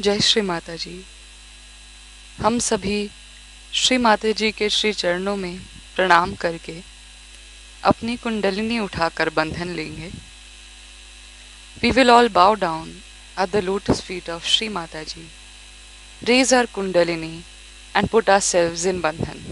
जय श्री माता जी। हम सभी श्री माता जी के श्री चरणों में प्रणाम करके अपनी कुंडलिनी उठाकर बंधन लेंगे। We will all bow down at the lotus feet of Shri Mataji, raise our kundalini and put ourselves in bandhan.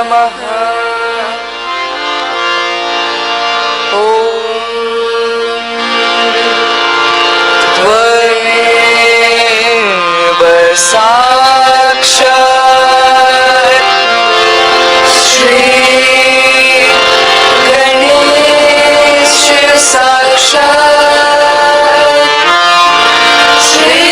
नमः। त्वमेव साक्षात् श्री गणेश साक्षात् श्री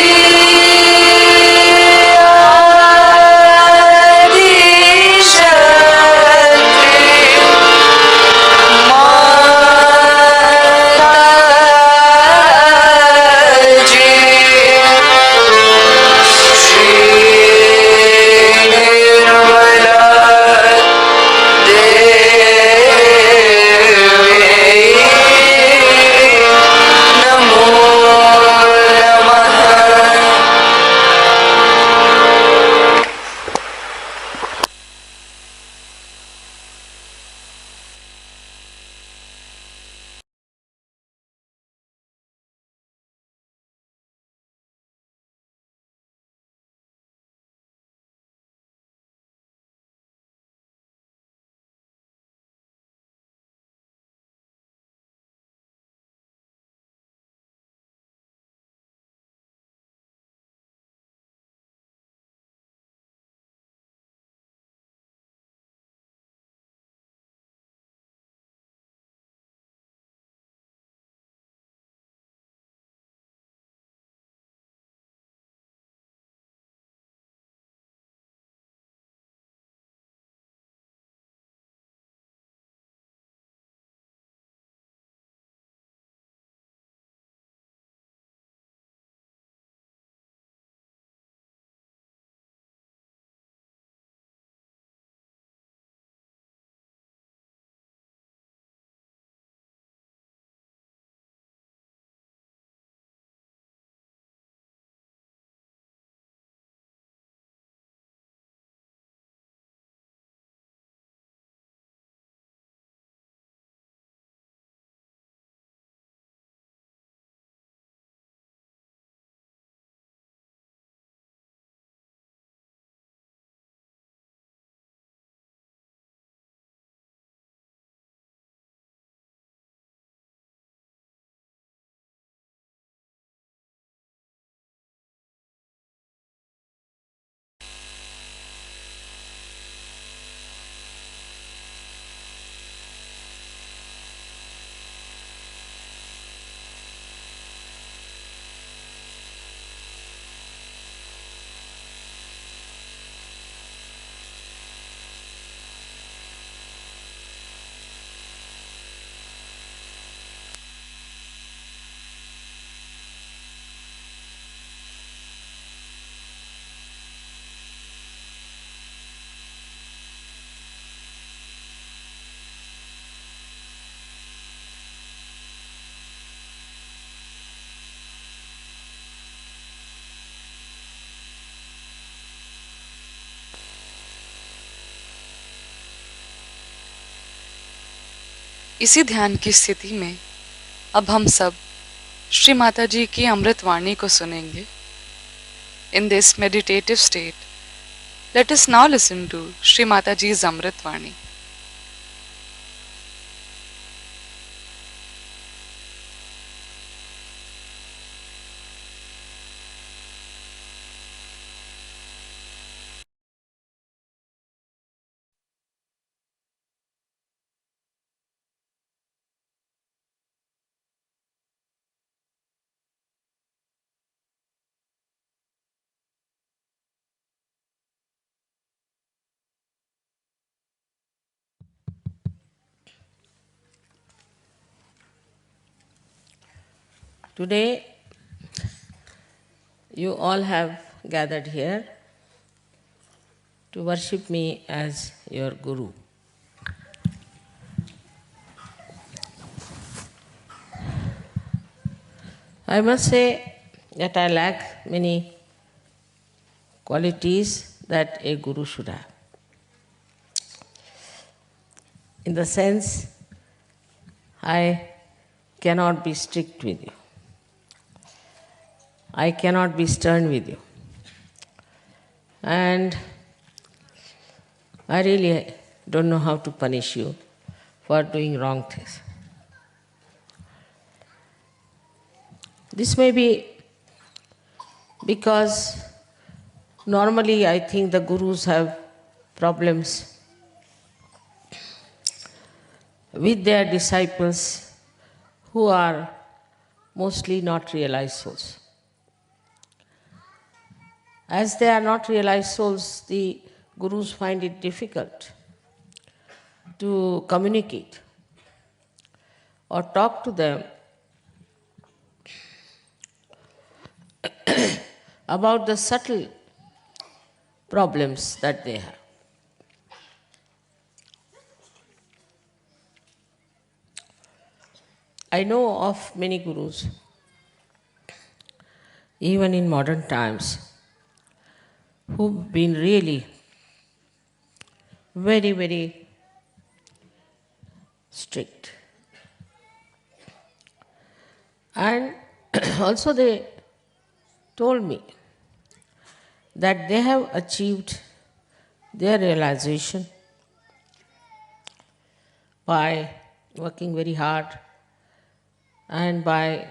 इसी ध्यान की स्थिति में अब हम सब श्री माता जी की अमृत वाणी को सुनेंगे। In this meditative state, let us now listen to Shri Mata Ji's Amrit Vani. Today, you all have gathered here to worship me as your Guru. I must say that I lack many qualities that a Guru should have. In the sense, I cannot be strict with you. I cannot be stern with you. And I really don't know how to punish you for doing wrong things. This may be because normally I think the gurus have problems with their disciples who are mostly not realized souls. As they are not realized souls, the gurus find it difficult to communicate or talk to them about the subtle problems that they have. I know of many gurus, even in modern times, who've been really very, very strict. And also they told me that they have achieved their realization by working very hard and by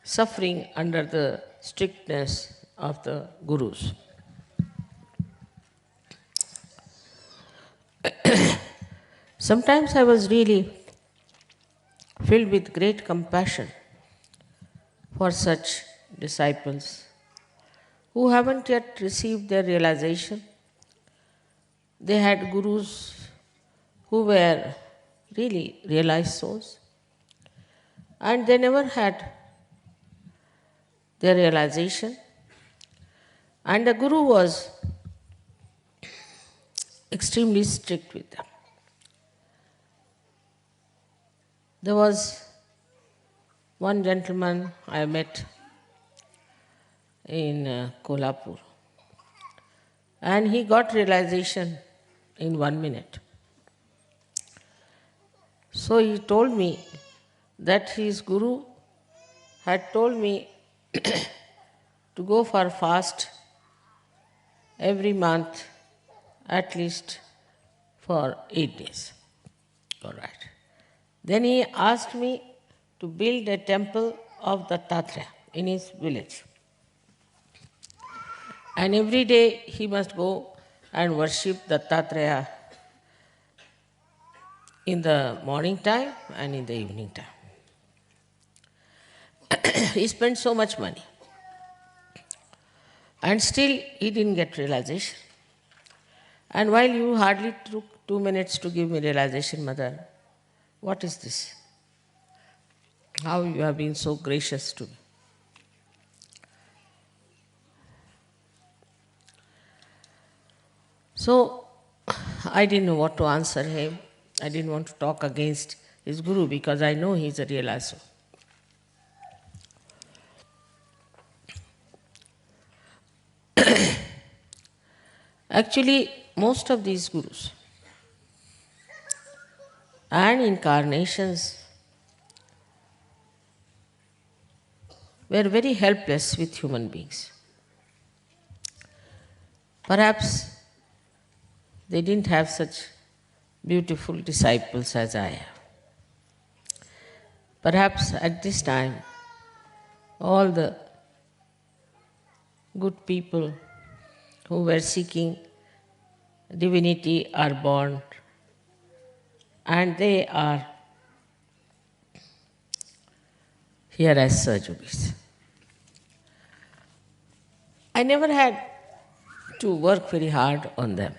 suffering under the strictness of the gurus. Sometimes I was really filled with great compassion for such disciples who haven't yet received their realization. They had gurus who were really realized souls, and they never had their realization. And the guru was extremely strict with them. There was one gentleman I met in Kolhapur, and he got realization in 1 minute. So he told me that his guru had told me to go for fast every month, at least for 8 days. All right. Then he asked me to build a temple of the Tatra in his village. And every day he must go and worship the Tatraya in the morning time and in the evening time. He spent so much money. And still he didn't get realization. And while you hardly took 2 minutes to give me realization, Mother, what is this? How you have been so gracious to me. So I didn't know what to answer him. I didn't want to talk against his guru because I know he's a realized soul. Actually, most of these gurus and incarnations were very helpless with human beings. Perhaps they didn't have such beautiful disciples as I have. Perhaps at this time, all the good people who were seeking divinity are born, and they are here as Sahajogis. I never had to work very hard on them.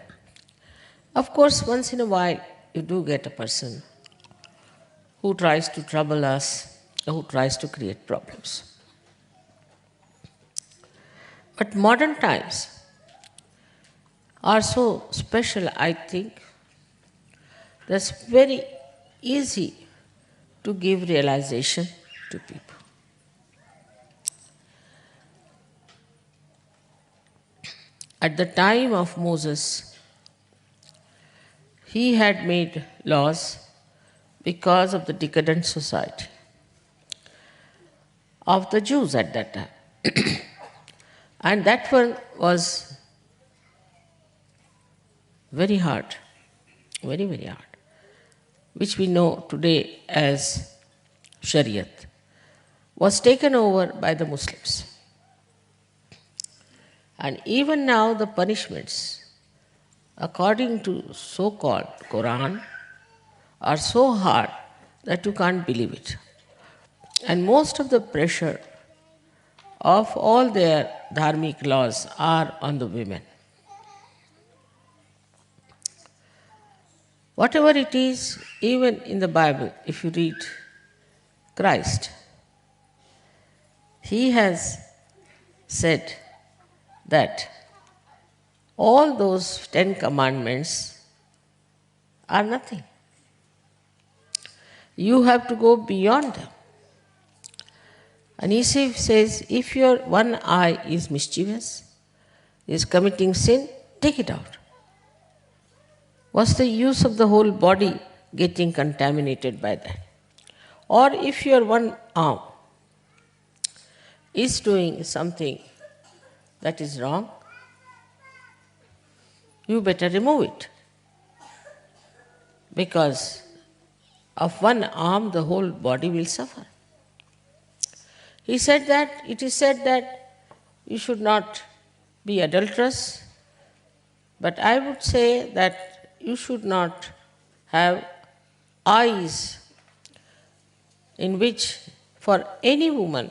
Of course, once in a while, you do get a person who tries to trouble us, who tries to create problems. But modern times are so special, I think, that's very easy to give realization to people. At the time of Moses, he had made laws because of the decadent society of the Jews at that time. And that one was very hard very, very hard, which we know today as Shariat, was taken over by the Muslims. And even now the punishments, according to so-called Quran, are so hard that you can't believe it. And most of the pressure of all their dharmic laws are on the women. Whatever it is, even in the Bible, if you read Christ, he has said that all those 10 commandments are nothing. You have to go beyond them. And he says, if your one eye is mischievous, is committing sin, take it out. What's the use of the whole body getting contaminated by that? Or if your one arm is doing something that is wrong, you better remove it. Because of one arm, the whole body will suffer. He said that, it is said that you should not be adulterous, but I would say that you should not have eyes in which for any woman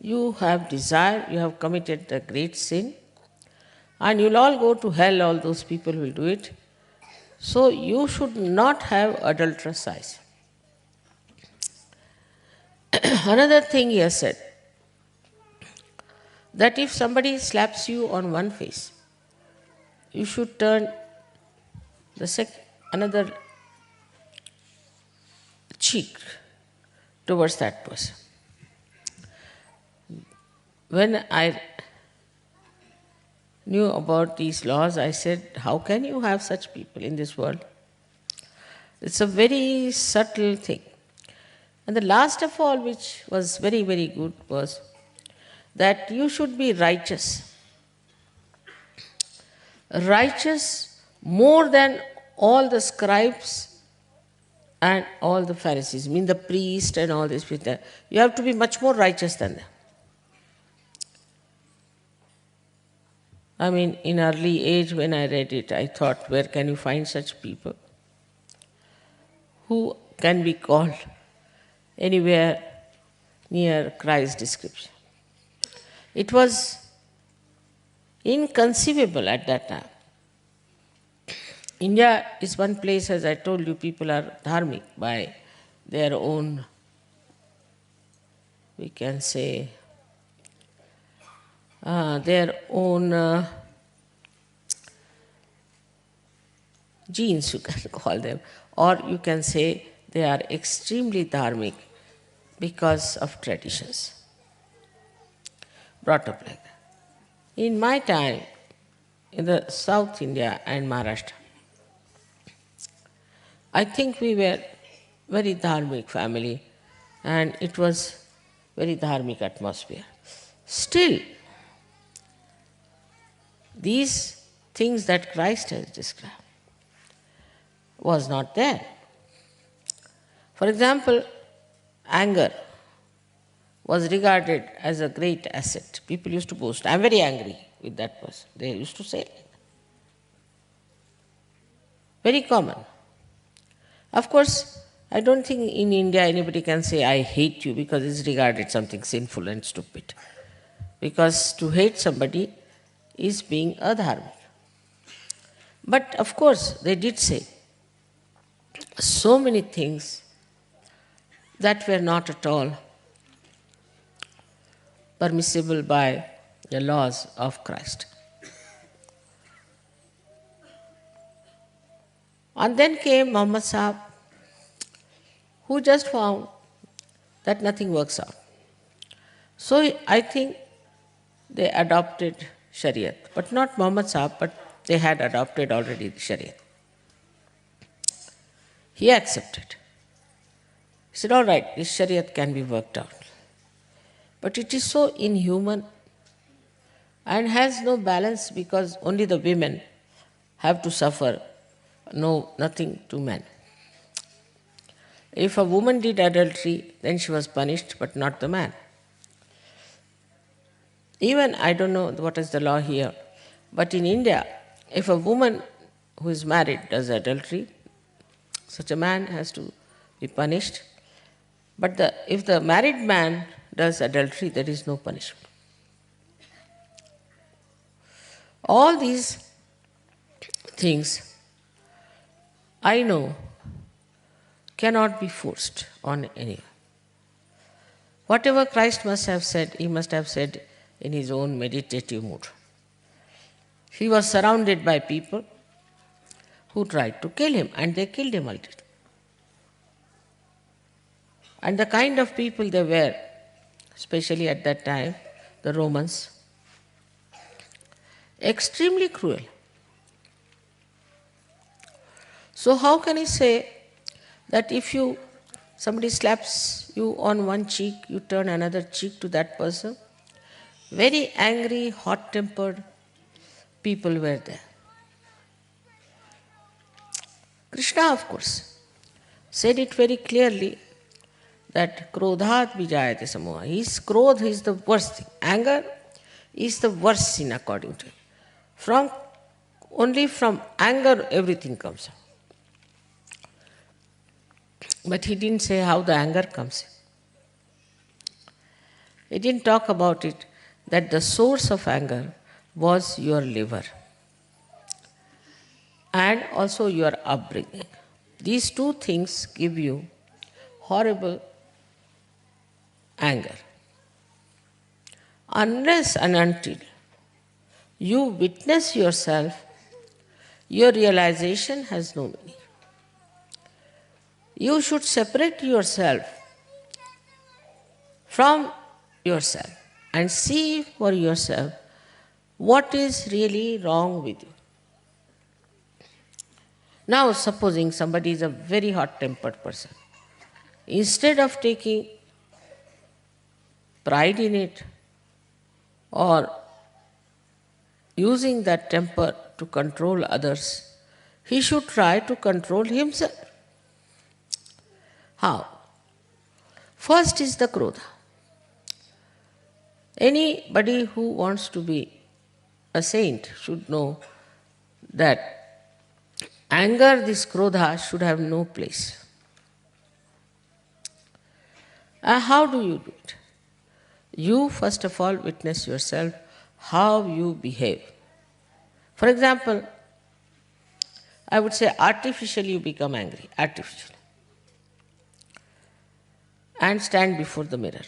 you have desire, you have committed a great sin, and you'll all go to hell, all those people will do it. So you should not have adulterous eyes. Another thing he has said, that if somebody slaps you on one face, you should turn another cheek towards that person. When I knew about these laws, I said, how can you have such people in this world? It's a very subtle thing. And the last of all, which was very, very good, was that you should be righteous. Righteous more than all the scribes and all the Pharisees, I mean the priest and all these people. You have to be much more righteous than them. I mean, in early age when I read it, I thought, where can you find such people who can be called anywhere near Christ's description? It was inconceivable at that time. India is one place, as I told you, people are dharmic by their own, we can say, their own genes, you can call them, or you can say they are extremely dharmic because of traditions, brought up like that. In my time, in the South India and Maharashtra, I think we were very dharmic family, and it was very dharmic atmosphere. Still, these things that Christ has described was not there. For example, anger was regarded as a great asset. People used to boast, I'm very angry with that person. They used to say that. Very common. Of course, I don't think in India anybody can say, I hate you, because it's regarded something sinful and stupid. Because to hate somebody is being adharmic. But of course, they did say so many things that were not at all permissible by the laws of Christ. And then came Muhammad Sahib, who just found that nothing works out. So I think they adopted Shariat, but not Muhammad Sahib, but they had adopted already the Shariat. He accepted. He said, all right, this Shariat can be worked out. But it is so inhuman and has no balance, because only the women have to suffer no, nothing to men. If a woman did adultery, then she was punished, but not the man. Even, I don't know what is the law here, but in India, if a woman who is married does adultery, such a man has to be punished. But if the married man does adultery, there is no punishment. All these things, I know, cannot be forced on anyone. Whatever Christ must have said, he must have said in his own meditative mood. He was surrounded by people who tried to kill him, and they killed him ultimately. And the kind of people they were, especially at that time, the Romans, extremely cruel. So how can he say that if somebody slaps you on one cheek, you turn another cheek to that person? Very angry, hot-tempered people were there. Krishna, of course, said it very clearly that krodhat vijayate samoha. His krodh is the worst thing. Anger is the worst sin according to him. Only from anger everything comes out. But he didn't say how the anger comes in. He didn't talk about it, that the source of anger was your liver and also your upbringing. These two things give you horrible anger. Unless and until you witness yourself, your realization has no meaning. You should separate yourself from yourself and see for yourself what is really wrong with you. Now, supposing somebody is a very hot-tempered person, instead of taking pride in it or using that temper to control others, he should try to control himself. How? First is the krodha. Anybody who wants to be a saint should know that anger, this krodha, should have no place. How do you do it? You first of all witness yourself how you behave. For example, I would say artificially you become angry, artificially. And stand before the mirror.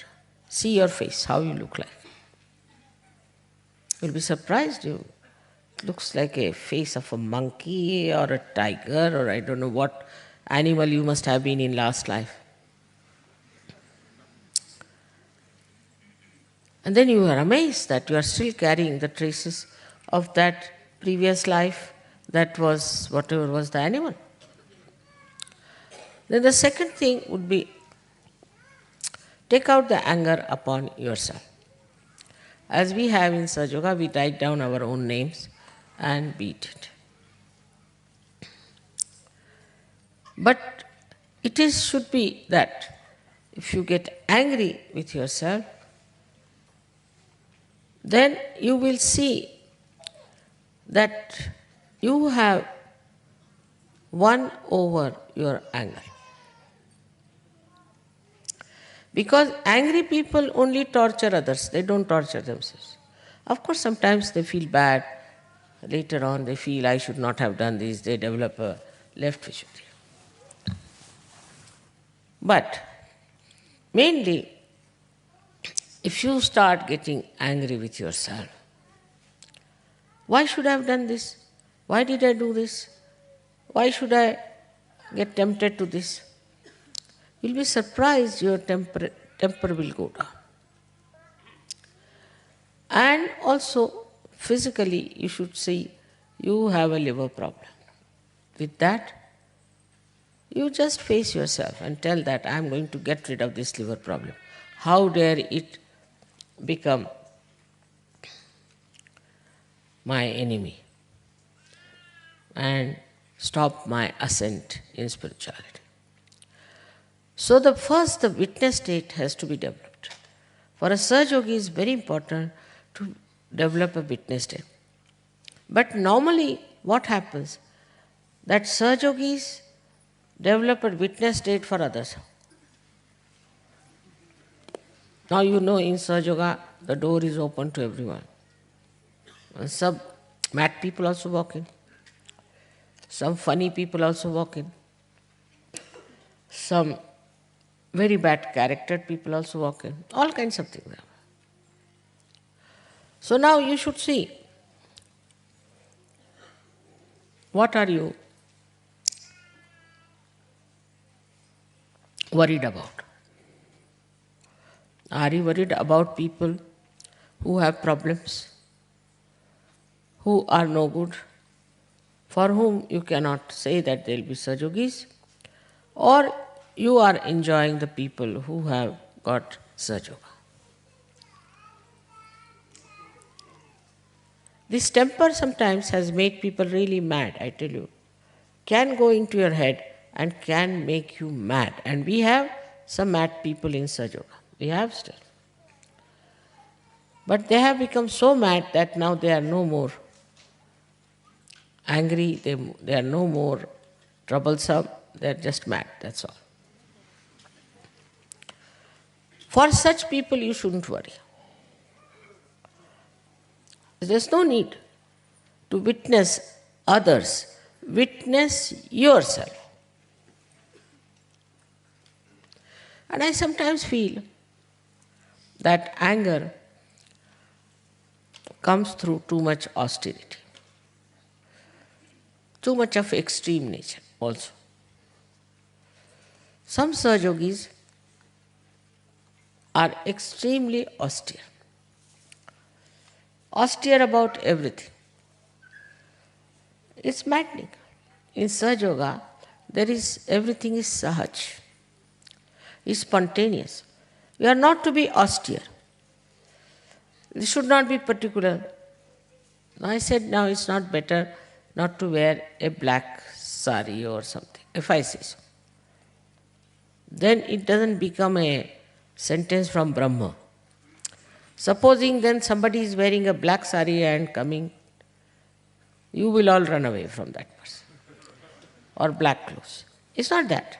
See your face, how you look like. You'll be surprised. It looks like a face of a monkey or a tiger or I don't know what animal you must have been in last life. And then you are amazed that you are still carrying the traces of that previous life that was whatever was the animal. Then the second thing would be take out the anger upon yourself. As we have in Sahaja Yoga, we write down our own names and beat it. But should be that if you get angry with yourself, then you will see that you have won over your anger. Because angry people only torture others, they don't torture themselves. Of course, sometimes they feel bad. Later on, they feel, I should not have done this. They develop a left Vishuddhi. But mainly, if you start getting angry with yourself, why should I have done this? Why did I do this? Why should I get tempted to this? You'll be surprised your temper will go down. And also, physically, you should see you have a liver problem. With that, you just face yourself and tell that I am going to get rid of this liver problem. How dare it become my enemy? And stop my ascent in spirituality. So the witness state has to be developed. For a Sahaja Yogi, it's very important to develop a witness state. But normally what happens, that Sahaja Yogis develop a witness state for others. Now you know in Sahaja Yoga, the door is open to everyone. And some mad people also walk in. Some funny people also walk in. Some very bad charactered people also walk in. All kinds of things. So now you should see, what are you worried about? Are you worried about people who have problems, who are no good, for whom you cannot say that they will be Sahaja Yogis? Or you are enjoying the people who have got Sahaja Yoga? This temper sometimes has made people really mad, I tell you. Can go into your head and can make you mad. And we have some mad people in Sahaja Yoga. We have still. But they have become so mad that now they are no more angry, they are no more troublesome, they are just mad, that's all. For such people you shouldn't worry. There's no need to witness others. Witness yourself. And I sometimes feel that anger comes through too much austerity, too much of extreme nature also. Some Sahaja Yogis are extremely austere about everything. It's maddening. In Sahaja Yoga, everything is sahaj, is spontaneous. You are not to be austere. You should not be particular. I said, now it's not better not to wear a black sari or something, if I say so. Then it doesn't become a sentence from Brahma. Supposing then somebody is wearing a black sari and coming, you will all run away from that person. Or black clothes. It's not that.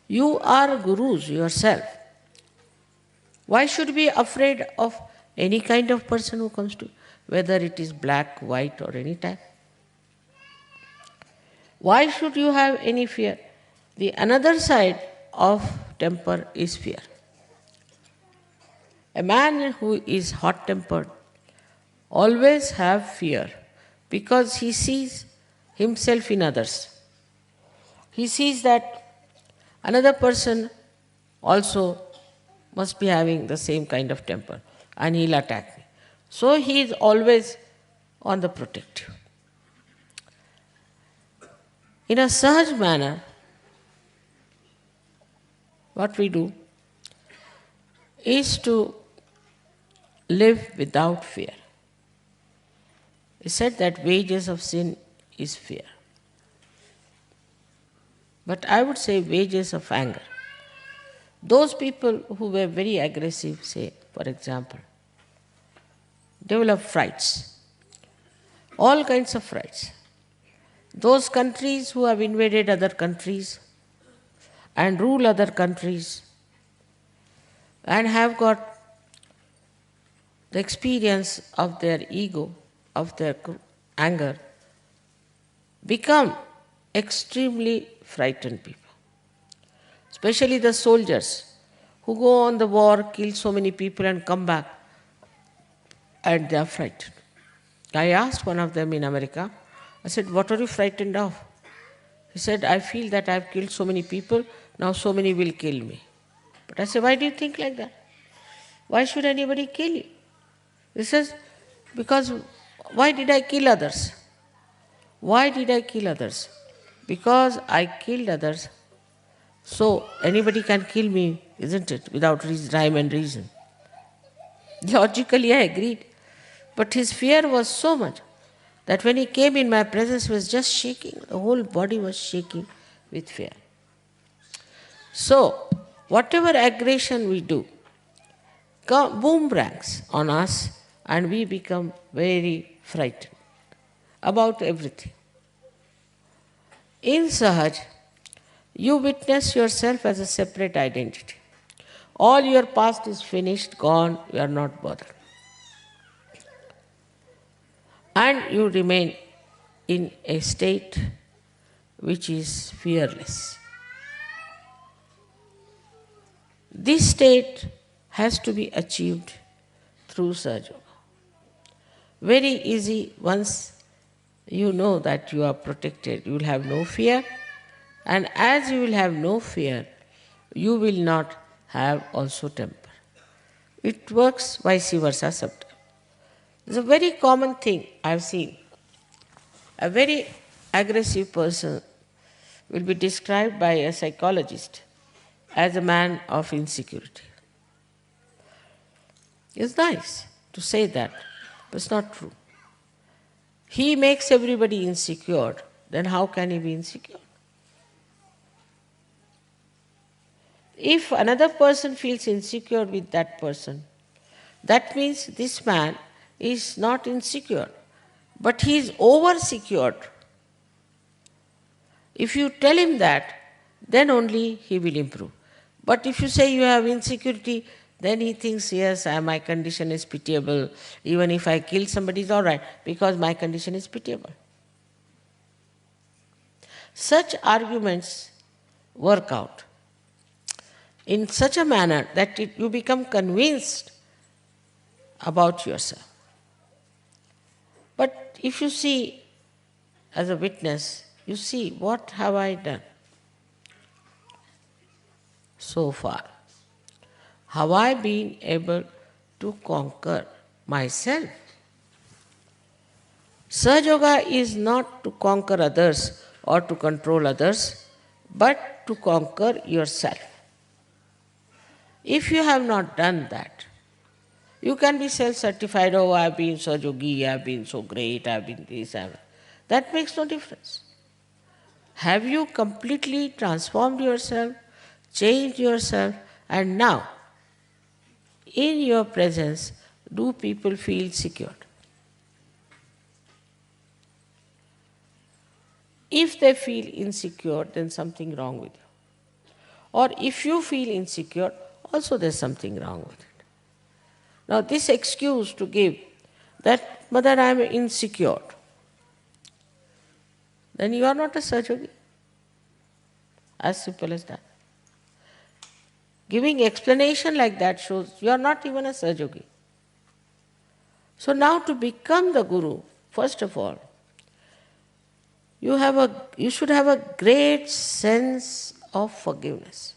You are gurus yourself. Why should you be afraid of any kind of person who comes to you, whether it is black, white or any type? Why should you have any fear? The another side of temper is fear. A man who is hot-tempered always have fear because he sees himself in others. He sees that another person also must be having the same kind of temper and he'll attack me. So he is always on the protective. In a Sahaj manner, what we do is to live without fear. He said that wages of sin is fear. But I would say wages of anger. Those people who were very aggressive, say, for example, develop frights, all kinds of frights. Those countries who have invaded other countries and rule other countries and have got the experience of their ego, of their anger, become extremely frightened people. Especially the soldiers who go on the war, kill so many people and come back and they are frightened. I asked one of them in America, I said, what are you frightened of? He said, I feel that I have killed so many people, now so many will kill me. But I said, why do you think like that? Why should anybody kill you? He says, because why did I kill others? Why did I kill others? Because I killed others, so anybody can kill me, isn't it, without rhyme and reason. Logically I agreed. But his fear was so much that when he came in my presence, he was just shaking. The whole body was shaking with fear. So, whatever aggression we do, boomerangs on us, and we become very frightened about everything. In Sahaj, you witness yourself as a separate identity. All your past is finished, gone, you are not bothered. And you remain in a state which is fearless. This state has to be achieved through Sahaja Yoga. Very easy once you know that you are protected, you will have no fear, and as you will have no fear, you will not have also temper. It works vice versa sometimes. It's a very common thing I have seen. A very aggressive person will be described by a psychologist as a man of insecurity. It's nice to say that, but it's not true. He makes everybody insecure, then how can he be insecure? If another person feels insecure with that person, that means this man is not insecure, but he is over-secured. If you tell him that, then only he will improve. But if you say you have insecurity, then he thinks, yes, my condition is pitiable. Even if I kill somebody, it's all right, because my condition is pitiable. Such arguments work out in such a manner that you become convinced about yourself. But if you see as a witness, you see, what have I done so far? Have I been able to conquer myself? Sahaja Yoga is not to conquer others or to control others, but to conquer yourself. If you have not done that, you can be self-certified, oh, I have been so yogi, I have been so great, I have been this, that makes no difference. Have you completely transformed yourself, changed yourself, and now, in your presence, do people feel secure? If they feel insecure, then something wrong with you. Or if you feel insecure, also there's something wrong with it. Now this excuse to give that, Mother, I am insecure, then you are not a Sahaja Yogi. As simple as that. Giving explanation like that shows you are not even a Sahaja Yogi. So now to become the Guru, first of all, you should have a great sense of forgiveness.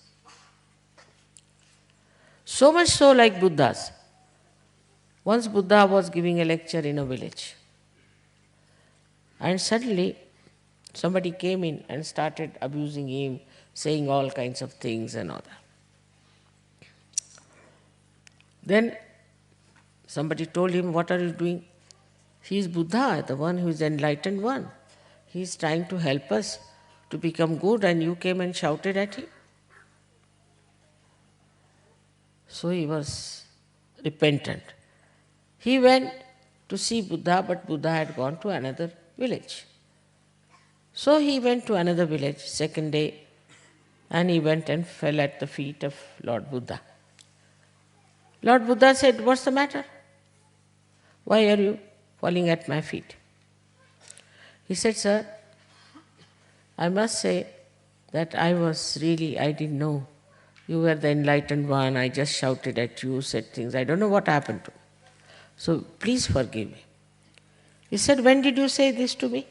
So much so like Buddha's. Once Buddha was giving a lecture in a village, and suddenly somebody came in and started abusing him, saying all kinds of things and all that. Then somebody told him, what are you doing? He is Buddha, the one who is the enlightened one. He is trying to help us to become good, and you came and shouted at him. So he was repentant. He went to see Buddha, but Buddha had gone to another village. So he went to another village, second day, and he went and fell at the feet of Lord Buddha. Lord Buddha said, what's the matter? Why are you falling at my feet? He said, sir, I must say that I didn't know. You were the enlightened one, I just shouted at you, said things, I don't know what happened to me. So please forgive me. He said, when did you say this to me?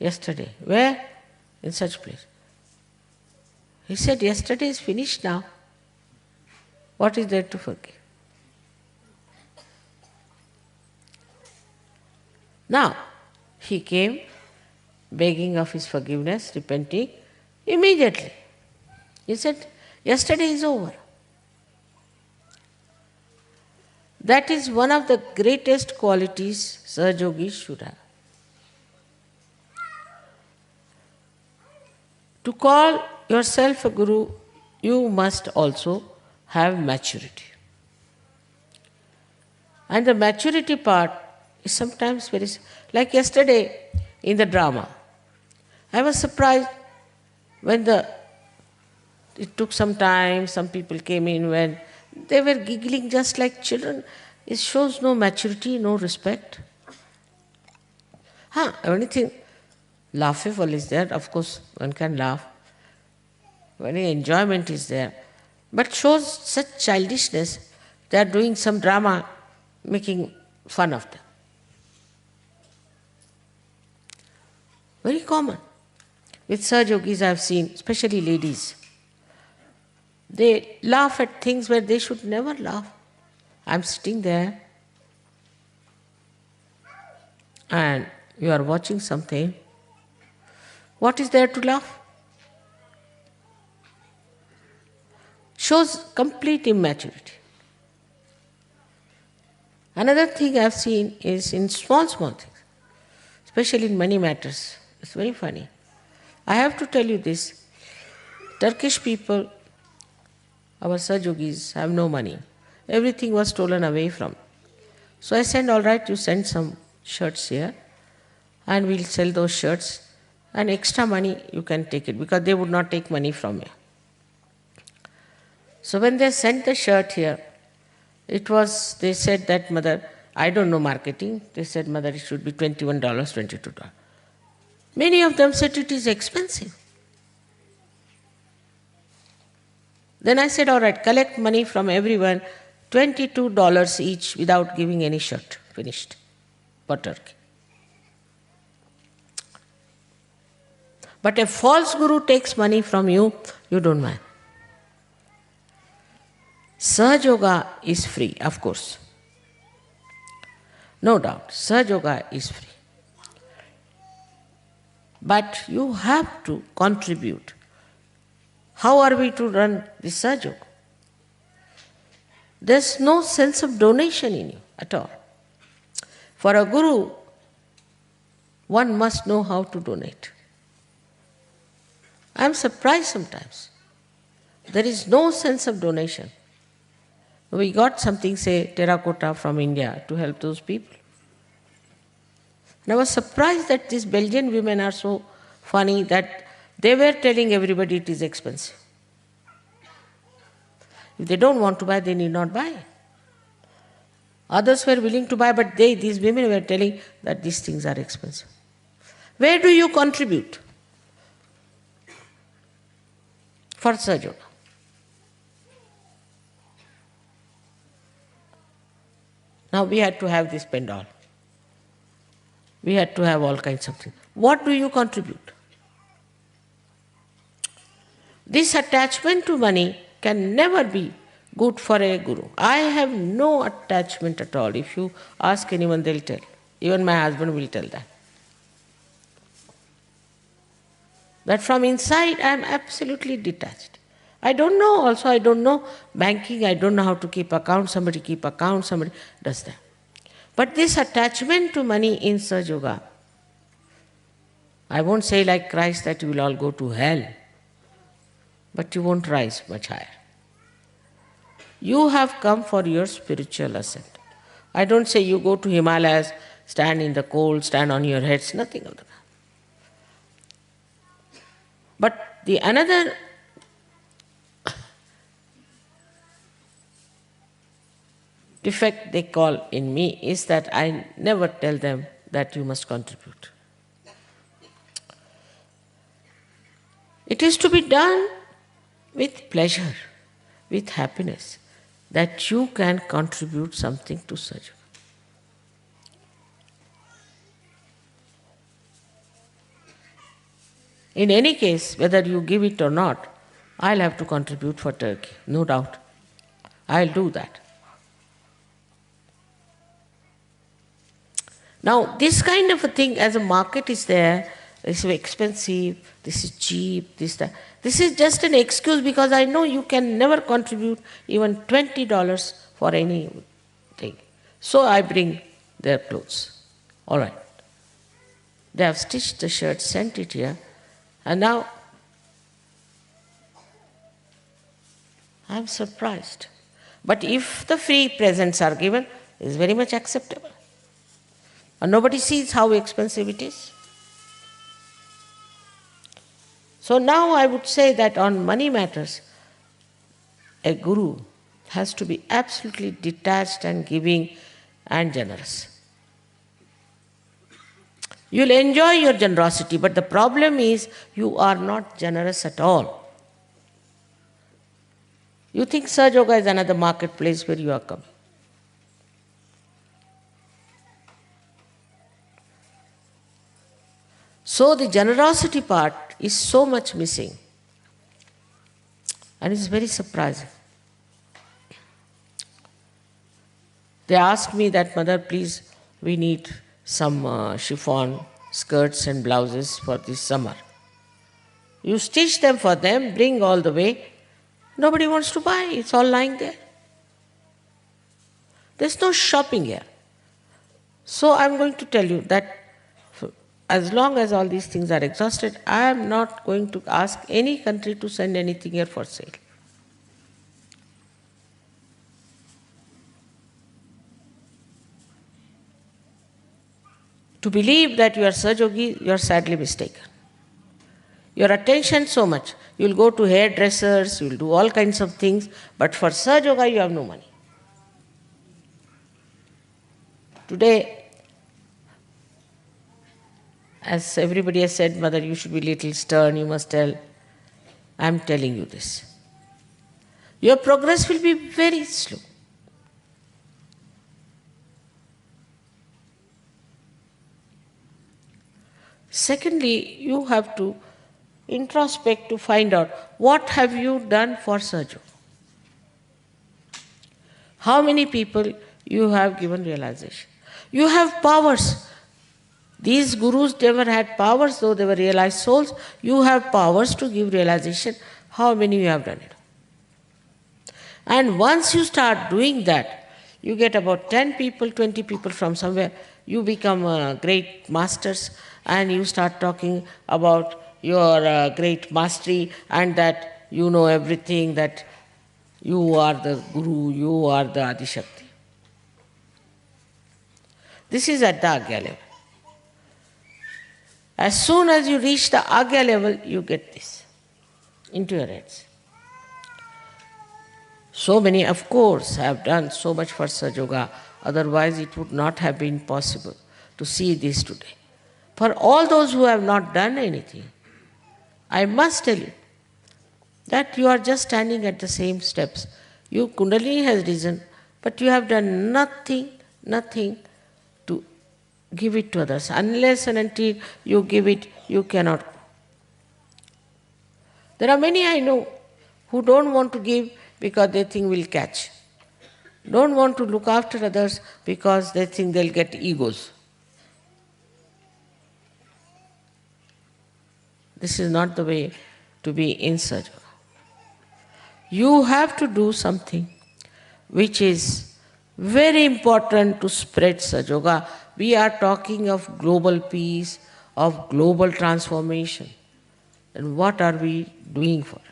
Yesterday. Where? In such place. He said, yesterday is finished now. What is there to forgive? Now, he came begging of his forgiveness, repenting immediately. He said, yesterday is over. That is one of the greatest qualities Sahaja Yogis should have. To call yourself a guru, you must also have maturity. And the maturity part is sometimes very, like yesterday in the drama. I was surprised when it took some time, some people came in when they were giggling just like children. It shows no maturity, no respect. Anything laughable is there, of course one can laugh. Very enjoyment is there. But shows such childishness, they are doing some drama, making fun of them. Very common. With Saj Yogis I have seen, especially ladies, they laugh at things where they should never laugh. I'm sitting there and you are watching something. What is there to laugh? Shows complete immaturity. Another thing I've seen is in small things, especially in money matters. It's very funny. I have to tell you this. Turkish people, our Sajogis, have no money. Everything was stolen away from. So I said, all right, you send some shirts here and we'll sell those shirts, and extra money you can take it, because they would not take money from me. So when they sent the shirt here, they said that, mother, I don't know marketing. They said, mother, it should be $21, $22. Many of them said it is expensive. Then I said, all right, collect money from everyone, $22 each without giving any shirt. Finished. For Turkey. But a false guru takes money from you, you don't mind. Sahaja Yoga is free, of course. No doubt, Sahaja Yoga is free. But you have to contribute. How are we to run this Sahaja Yoga? There's no sense of donation in you at all. For a guru, one must know how to donate. I'm surprised sometimes. There is no sense of donation. We got something, say, terracotta from India to help those people. And I was surprised that these Belgian women are so funny that they were telling everybody it is expensive. If they don't want to buy, they need not buy. Others were willing to buy, but these women were telling that these things are expensive. Where do you contribute for Sahaja Yoga? Now we had to have this pendal. We had to have all kinds of things. What do you contribute? This attachment to money can never be good for a guru. I have no attachment at all. If you ask anyone, they'll tell. Even my husband will tell that. That from inside I am absolutely detached. I don't know banking, I don't know how to keep account, somebody keep account, somebody does that. But this attachment to money in Sahaja Yoga, I won't say like Christ that you will all go to hell, but you won't rise much higher. You have come for your spiritual ascent. I don't say you go to Himalayas, stand in the cold, stand on your heads, nothing of that. But the another defect they call in me is that I never tell them that you must contribute. It is to be done with pleasure, with happiness, that you can contribute something to Sahaja. In any case, whether you give it or not, I'll have to contribute for Turkey, no doubt. I'll do that. Now, this kind of a thing, as a market is there, this is expensive, this is cheap, that. This is just an excuse because I know you can never contribute even $20 for anything. So I bring their clothes. All right. They have stitched the shirt, sent it here, and now I'm surprised. But if the free presents are given, it's very much acceptable. And nobody sees how expensive it is. So now I would say that on money matters, a guru has to be absolutely detached and giving and generous. You'll enjoy your generosity, but the problem is you are not generous at all. You think Saj Yoga is another marketplace where you are coming. So the generosity part is so much missing. And it's very surprising. They asked me that, Mother, please, we need some chiffon skirts and blouses for this summer. You stitch them for them, bring all the way. Nobody wants to buy, it's all lying there. There's no shopping here. So I'm going to tell you that as long as all these things are exhausted, I am not going to ask any country to send anything here for sale. To believe that you are Sajogi, you are sadly mistaken. Your attention so much. You'll go to hairdressers, you'll do all kinds of things, but for Sajoga you have no money. Today, as everybody has said, Mother, you should be little stern, you must tell. I am telling you this. Your progress will be very slow. Secondly, you have to introspect to find out what have you done for Sajo. How many people you have given realization. You have powers. These gurus never had powers, though they were realized souls. You have powers to give realization. How many you have done it? And once you start doing that, you get about 10 people, 20 people from somewhere. You become great masters and you start talking about your great mastery and that you know everything, that you are the guru, you are the Adi Shakti. This is at the Agya level. As soon as you reach the Agya level, you get this into your heads. So many, of course, have done so much for Sajoga, otherwise it would not have been possible to see this today. For all those who have not done anything, I must tell you that you are just standing at the same steps. Your Kundalini has risen, but you have done nothing to give it to others. Unless and until you give it, you cannot go. There are many I know who don't want to give because they think will catch. Don't want to look after others because they think they'll get egos. This is not the way to be in Sajoga. You have to do something which is very important to spread Sajoga. We are talking of global peace, of global transformation. And what are we doing for it?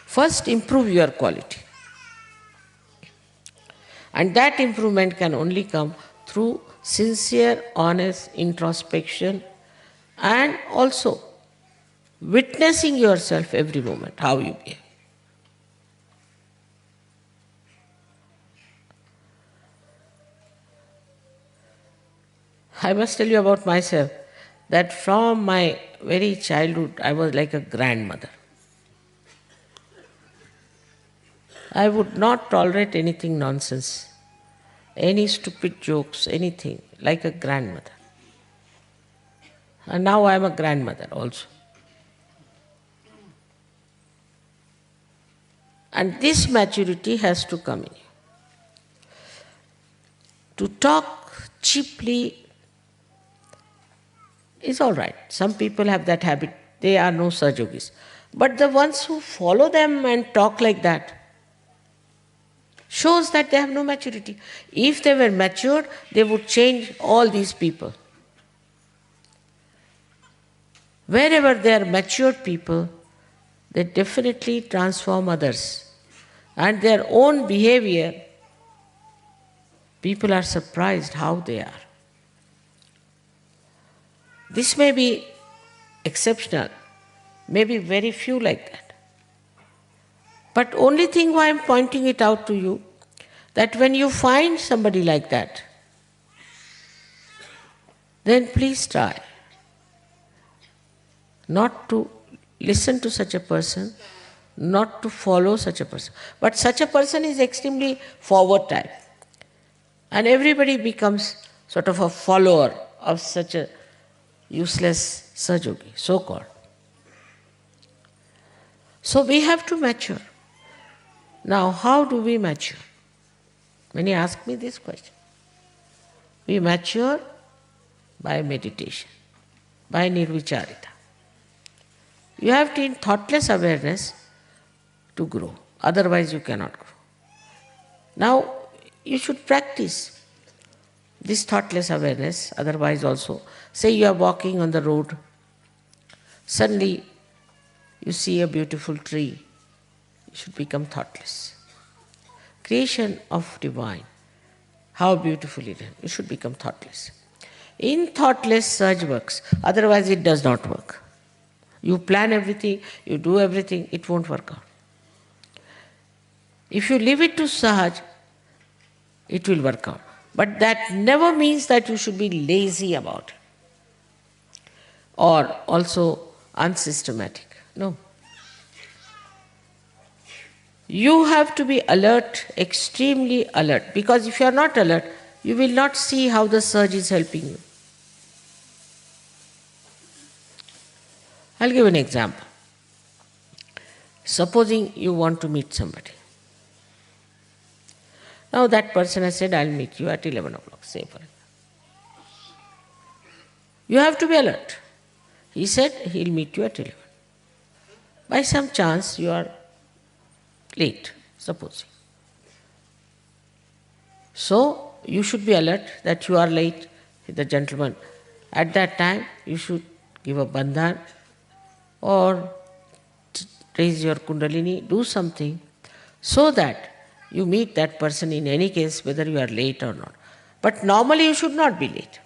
First, improve your quality. And that improvement can only come through sincere, honest introspection and also witnessing yourself every moment, how you behave. I must tell you about myself that from my very childhood I was like a grandmother. I would not tolerate anything nonsense, any stupid jokes, anything, like a grandmother. And now I am a grandmother also. And this maturity has to come in you. To talk cheaply is all right. Some people have that habit. They are no Sajogis. But the ones who follow them and talk like that shows that they have no maturity. If they were matured, they would change all these people. Wherever there are matured people, they definitely transform others. And their own behavior, people are surprised how they are. This may be exceptional, maybe very few like that. But only thing why I'm pointing it out to you, that when you find somebody like that, then please try not to listen to such a person, not to follow such a person. But such a person is extremely forward type. And everybody becomes sort of a follower of such a useless Sahajogi, so-called. So we have to mature. Now, how do we mature? Many ask me this question. We mature by meditation, by nirvicharita. You have to in thoughtless awareness to grow. Otherwise you cannot grow. Now, you should practice this thoughtless awareness, otherwise also. Say you are walking on the road, suddenly you see a beautiful tree, you should become thoughtless. Creation of divine, how beautiful it is, you should become thoughtless. In thoughtless Sahaj works, otherwise it does not work. You plan everything, you do everything, it won't work out. If you leave it to Sahaj, it will work out. But that never means that you should be lazy about it or also unsystematic. No. You have to be alert, extremely alert, because if you are not alert, you will not see how the surge is helping you. I'll give an example. Supposing you want to meet somebody. Now that person has said, I'll meet you at 11 o'clock, say for example. You have to be alert. He said he'll meet you at 11. By some chance you are late, supposing. So you should be alert that you are late, the gentleman. At that time you should give a bandhan or raise your kundalini, do something so that you meet that person in any case whether you are late or not. But normally you should not be late.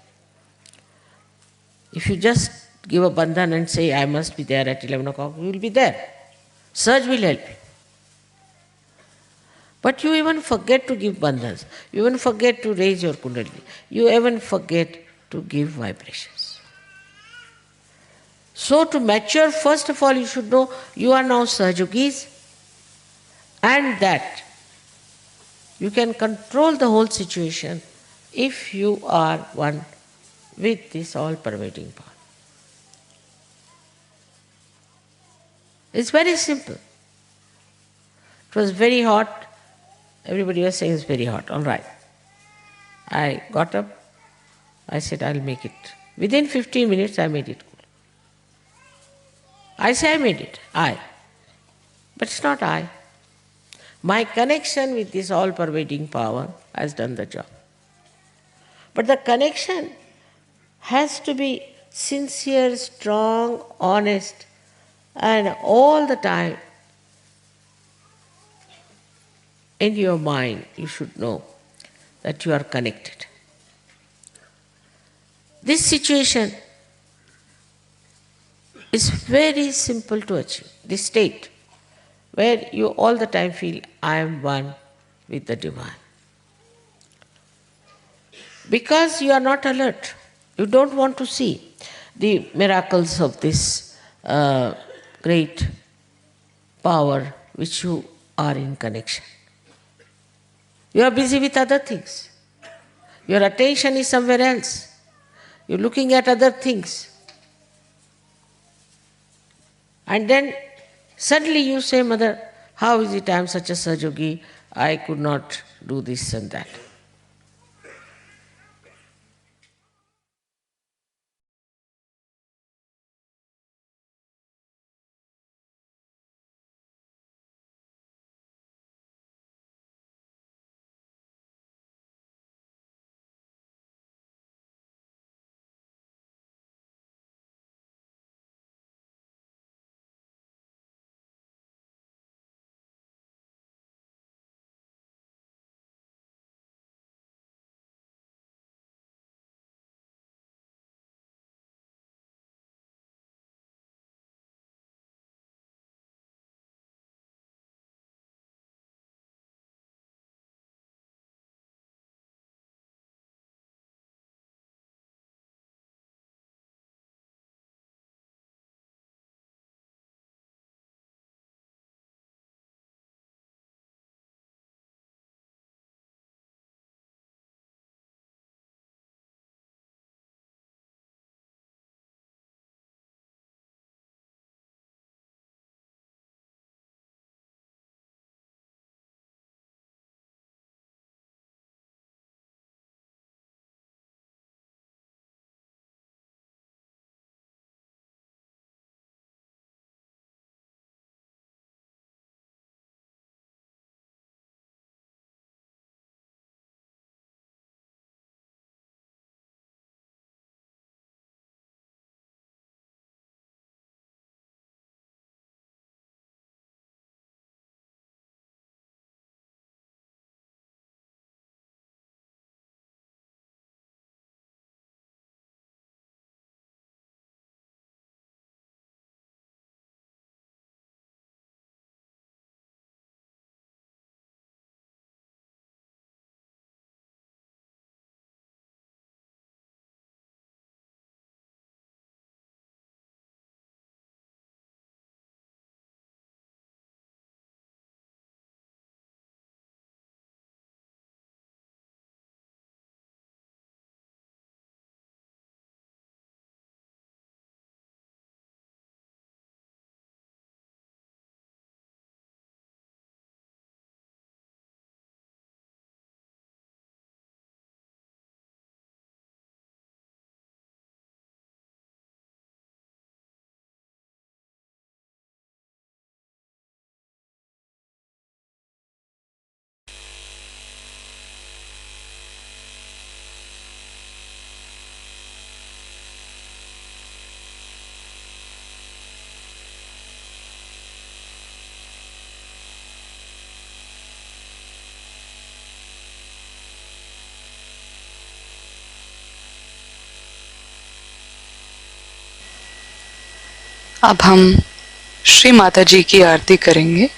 If you just give a bandhan and say, I must be there at 11 o'clock, you will be there. Surge will help you. But you even forget to give bandhans. You even forget to raise your kundalini. You even forget to give vibrations. So to mature, first of all, you should know you are now Sahajogis and that you can control the whole situation if you are one with this all-pervading power. It's very simple. It was very hot. Everybody was saying it's very hot. All right. I got up. I said, I'll make it. Within 15 minutes, I made it cool. I say I made it. I. But it's not I. My connection with this all-pervading power has done the job. But the connection has to be sincere, strong, honest, and all the time in your mind you should know that you are connected. This situation is very simple to achieve, this state where you all the time feel, I am one with the divine. Because you are not alert, you don't want to see the miracles of this great power which you are in connection. You are busy with other things. Your attention is somewhere else. You're looking at other things. And then suddenly you say, Mother, how is it I am such a Sahajogi, I could not do this and that. अब हम श्री माता जी की आरती करेंगे.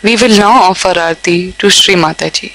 We will now offer Aarti to Shri Mata जी.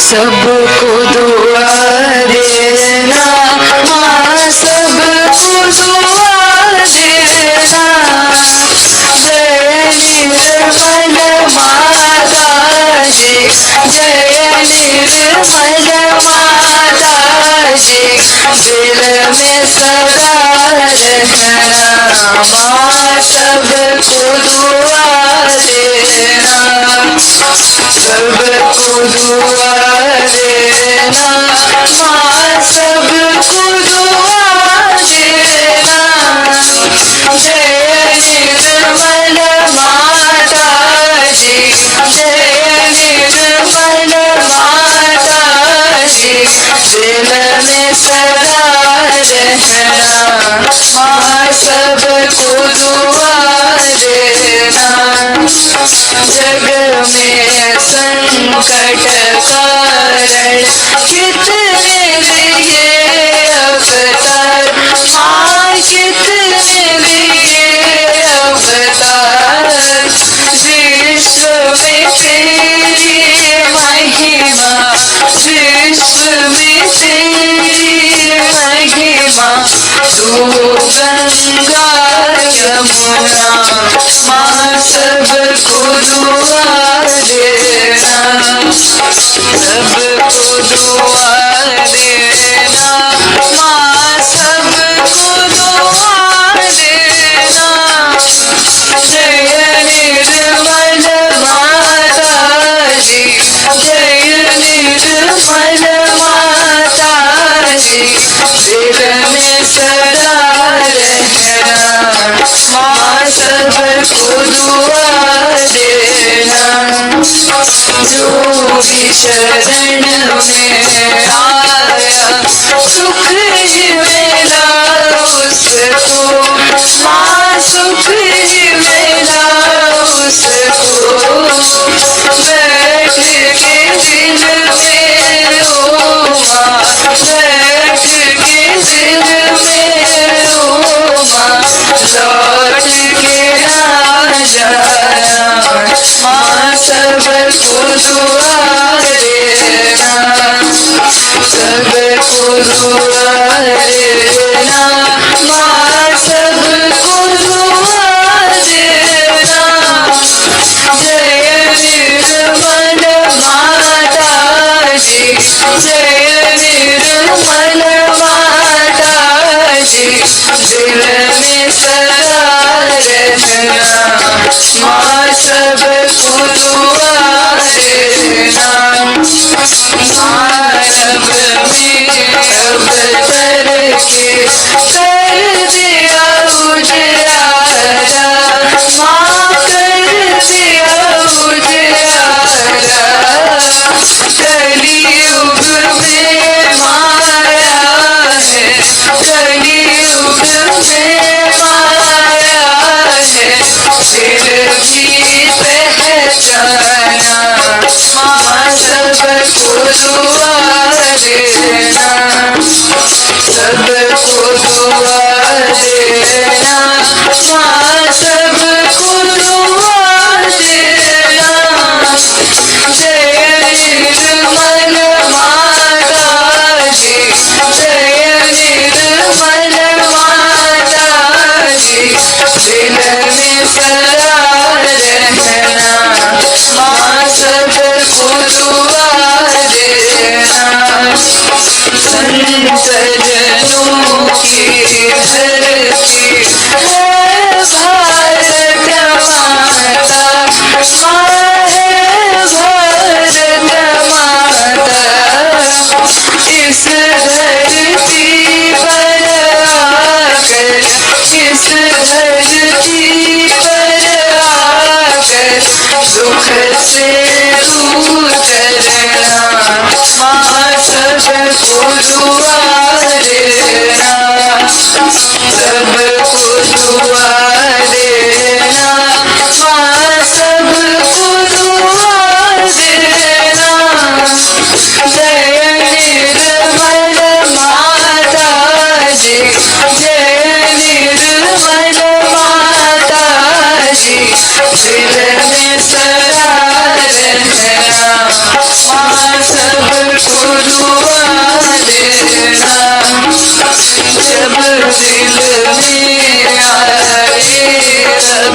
सबको दुआ देना माँ, सबको दुआ देना. जय निर्मल माता जी, जय निर्मल माता जी. दिल में सदा रहना माँ, सबको दुआ देना. सबको दुआ देना माँ, सबको दुआ देना. जय निर्मल माता जी, जय निर्मल माता जी. दिल में सदा रहना माँ, सबको दुआ देना. जग में संकट कारण कितने लिए अवतार माँ, कितने लिए अवतार. विश्व में तेरी महिमा, विश्व में तेरी महिमा. तू गंगा यमुना माँ, सबको दुआ देना. सबको दुआ देना माँ, सबको दुआ देना. जय निर्मल माता जी, जय निर्मल माता जी. दिल में सदा रहना माँ, सबको दुआ देना. जो भी शरण में आया सुख ही मिला उसको माँ, सुख ही मिला उसको. बैठ के दिल में ओ माँ, बैठ के दिल में ओ माँ. लौट के आ सबको दुआ देना, सबको दुआ देना, माँ सबको दुआ देना। जय निर्मल माता जी, जय निर्मल माता जी, दिल में सदा रहना, माँ सबको दुआ देना। मानव में अवतर के कर दिया उजियारा, माँ कर दिया उजियारा। कलियुग में माया है, कलियुग में माया है, फिर भी पहचाना, माँ सबको दुआ देना, सबको दुआ देना, माँ सबको दुआ देना। जय निर्मल माता जी, जय निर्मल माता जी, दिल में सदा रहना, माँ सबको दुआ देना। संत जनों की धरती है भारत माता, माँ है भारत माता। इस धरती पर आकर, इस धरती पर आकर, दुख से दूर करना, माँ सबको दुआ देना, सबको दुआ देना, माँ सबको दुआ देना। जय निर्मल माता जी, जय निर्मल माता जी, दिल में सदा रहना, माँ सबको दुआ देना। जब दिल में आए तब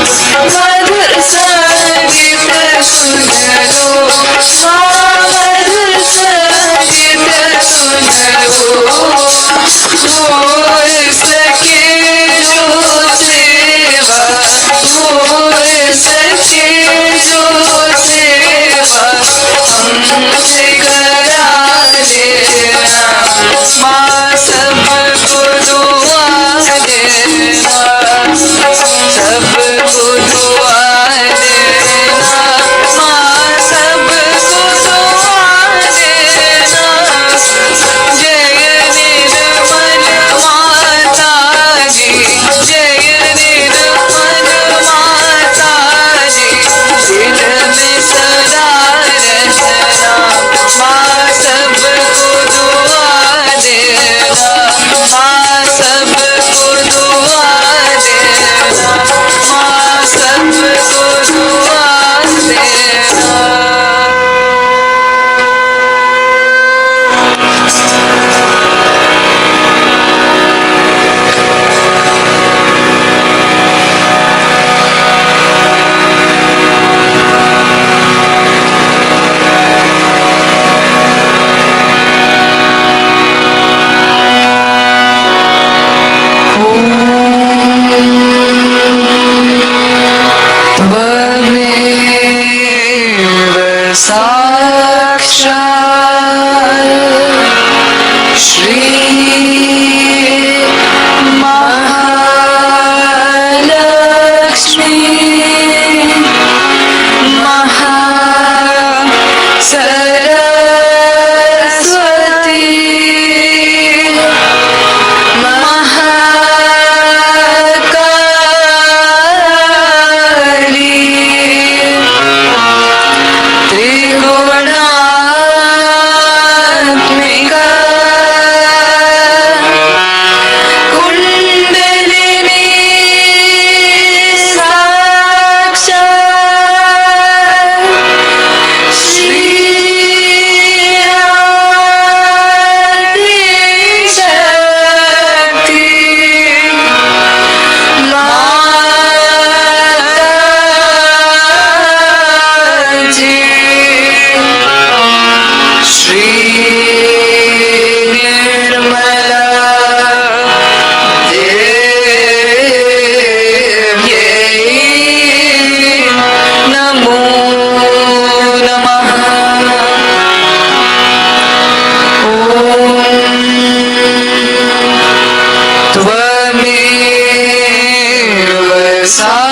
मधुर संगीत सुन लो, माँ मधुर संगीत सुन लो। हो सके sa